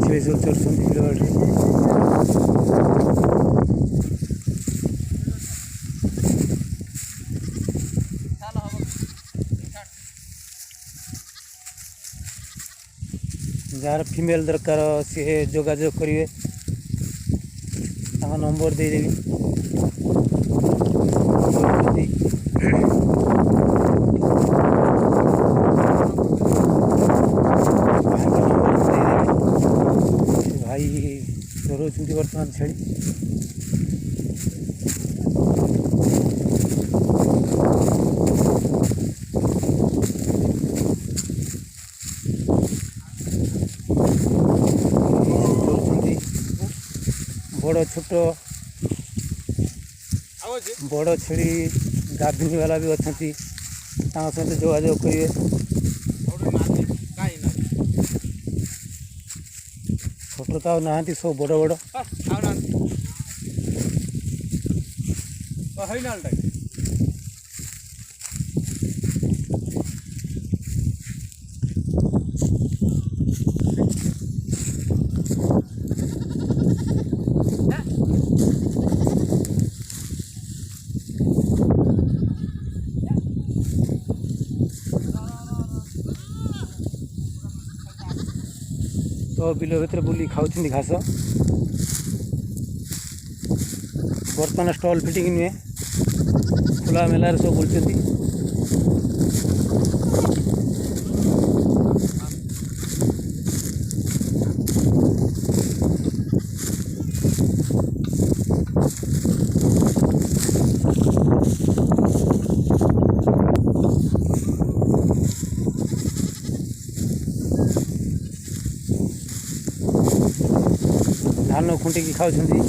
ଛେଳି ସବୁ ଚରୁଛନ୍ତି ବିଲ ବାଡ଼ିରେ। ଯାହାର ଫିମେଲ୍ ଦରକାର ସିଏ ଯୋଗାଯୋଗ କରିବେ, ତାଙ୍କ ନମ୍ବର ଦେଇଦେବି। ଭାଇ ଚରଉଛନ୍ତି ବର୍ତ୍ତମାନ ଛେଳି। ବଡ଼ ଛୋଟ ବଡ଼ ଛେଳି ଗାଭିନୀ ବାଲା ବି ଅଛନ୍ତି, ତାଙ୍କ ସହିତ ଯୋଗାଯୋଗ କରିବେ। ଛୋଟ ତ ଆଉ ନାହାନ୍ତି, ସବୁ ବଡ଼ ବଡ଼। ତ ବିଲ ଭିତରେ ବୁଲି ଖାଉଛନ୍ତି ଘାସ। ବର୍ତ୍ତମାନ ଷ୍ଟଲ୍ ଫିଟିଂ ନୁହେଁ, ଖୋଲା ମେଲାରେ ସବୁ ବୁଲୁଛନ୍ତି। ଧାନ ଖୁଣ୍ଟିକି ଖାଉଛନ୍ତି।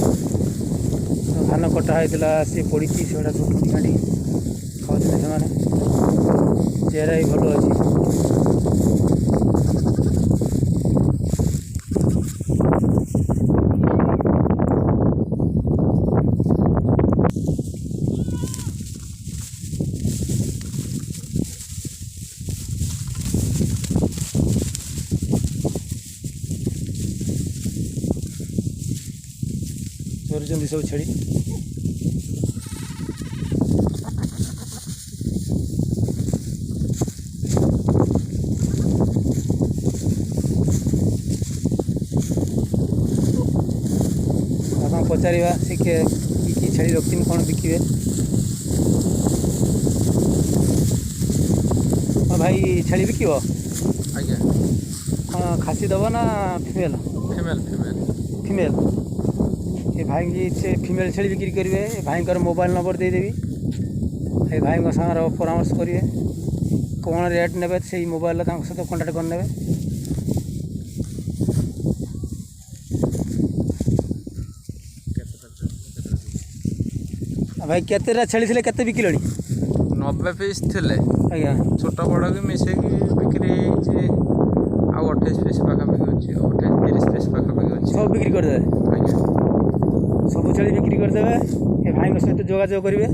ଧାନ କଟା ହେଇଥିଲା, ସେ ପଡ଼ିଛି, ସେଗୁଡ଼ା ସବୁ ଖୁଣ୍ଟି ଖାଣ୍ଟି ଖାଉଛନ୍ତି ସେମାନେ। ଚେହେରା ବି ଭଲ ଅଛି। ଚରୁଛନ୍ତି ସବୁ ଛେଳି। ଆପଣ ପଚାରିବା ସେ କି ଛେଳି ରଖିଛନ୍ତି, କ'ଣ ବିକିବେ। ହଁ ଭାଇ, ଛେଳି ବିକିବ? ଆଜ୍ଞା। କ'ଣ ଖାସି ଦେବ ନା ଫିମେଲ୍? ଫିମେଲ୍। ଏ ଭାଇକି ସେ ଫିମେଲ୍ ଛେଳି ବିକ୍ରି କରିବେ। ଏ ଭାଇଙ୍କର ମୋବାଇଲ୍ ନମ୍ବର ଦେଇଦେବି। ଏ ଭାଇଙ୍କ ସାଙ୍ଗରେ ପରାମର୍ଶ କରିବେ, କ'ଣ ରେଟ୍ ନେବେ, ସେଇ ମୋବାଇଲ୍ରେ ତାଙ୍କ ସହିତ କଣ୍ଟାକ୍ଟ କରିନେବେ। ଭାଇ କେତେଟା ଛେଳି ଥିଲେ, କେତେ ବିକିଲେଣି? 90 ପିସ୍ ଥିଲେ। ଆଜ୍ଞା। ଛୋଟ ବଡ଼ ବି ମିଶେଇକି ବିକ୍ରି ହେଇଛି ଆଉ 28 ପିସ୍ ପାଖାପାଖି ଅଛି, 28-30 ପିସ୍ ପାଖାପାଖି ଅଛି। ସବୁ ବିକ୍ରି କରିଦେବେ? ଆଜ୍ଞା। ସବୁ ଛେଳି ବିକ୍ରି କରିଦେବେ। ଏ ଭାଇଙ୍କ ସହିତ ଯୋଗାଯୋଗ କରିବେ।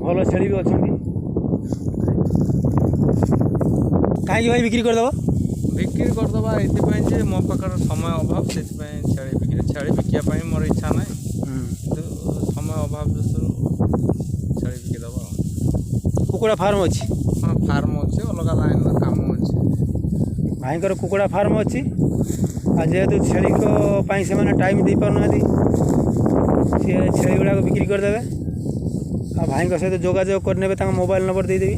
ଭଲ ଛେଳି ବି ଅଛନ୍ତି। କାହିଁକି ଭାଇ ବିକ୍ରି କରିଦେବ? ବିକ୍ରି କରିଦେବା ଏଇଥିପାଇଁ ଯେ ମୋ ପାଖରେ ସମୟ ଅଭାବ, ସେଥିପାଇଁ ଛେଳି ବିକିବା ପାଇଁ ମୋର ଇଚ୍ଛା ନାହିଁ, କିନ୍ତୁ ସମୟ ଅଭାବ ଦୃଷ୍ଟିରୁ ଛେଳି ବିକିଦେବା। କୁକୁଡ଼ା ଫାର୍ମ ଅଛି? ହଁ, ଫାର୍ମ ଅଛି, ଅଲଗା ଲାଇନ୍ର କାମ ଅଛି। ଭାଇଙ୍କର କୁକୁଡ଼ା ଫାର୍ମ ଅଛି। ଆଉ ଯେହେତୁ ଛେଳିଙ୍କ ପାଇଁ ସେମାନେ ଟାଇମ୍ ଦେଇପାରୁନାହାନ୍ତି, ସିଏ ଛେଳି ଗୁଡ଼ାକ ବିକ୍ରି କରିଦେବେ। ଆଉ ଭାଇଙ୍କ ସହିତ ଯୋଗାଯୋଗ କରିନେବେ, ତାଙ୍କ ମୋବାଇଲ୍ ନମ୍ବର ଦେଇଦେବି।